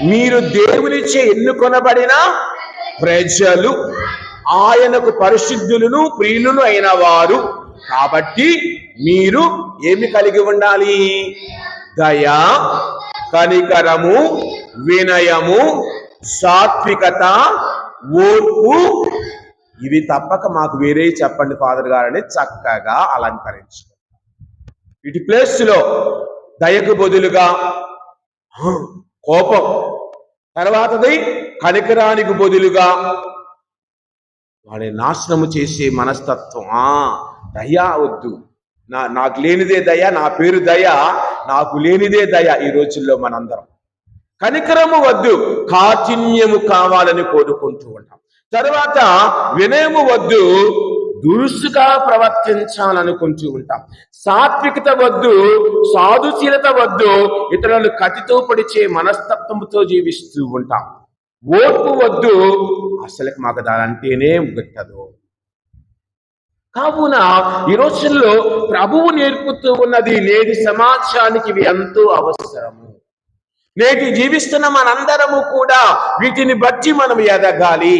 మీరు దేవునిచే ఎన్నుకొనబడిన ప్రజలు, ఆయనకు పరిశుద్ధులను ప్రియులను అయిన వారు. కాబట్టి మీరు ఏమి కలిగి ఉండాలి? దయ, కనికరము, వినయము, సాత్వికత, ఓర్పు. ఇవి తప్పక మాకు వేరే చెప్పండి ఫాదర్ గారని చక్కగా అలంకరించు. వీటి ప్లేస్లో దయకు బదులుగా కోపం, తర్వాతది కనికరానికి బదులుగా వాడి నాశనము చేసే మనస్తత్వం. దయ వద్దు, నాకు లేనిదే దయ, నా పేరు దయ, నాకు లేనిదే దయ. ఈ రోజుల్లో మనందరం కనికరము వద్దు, కాఠిన్యము కావాలని కోరుకుంటూ ఉంటాం. తర్వాత వినయము వద్దు, దురుసుగా ప్రవర్తించాలనుకుంటూ ఉంటాం. సాత్వికత వద్దు, సాధుశీలత వద్దు, ఇతరులను కత్తితో పొడిచే మనస్తత్వంతో జీవిస్తూ ఉంటాం. ఓర్పు వద్దు, అసలుకి మాకు దానంటేనే గిట్టదు. కావున ఈ రోజుల్లో ప్రభువు నేర్పుతూ ఉన్నది నేటి సమాజానికి ఇవి ఎంతో అవసరము. నేటి జీవిస్తున్న మనందరము కూడా వీటిని బట్టి మనం ఎదగాలి.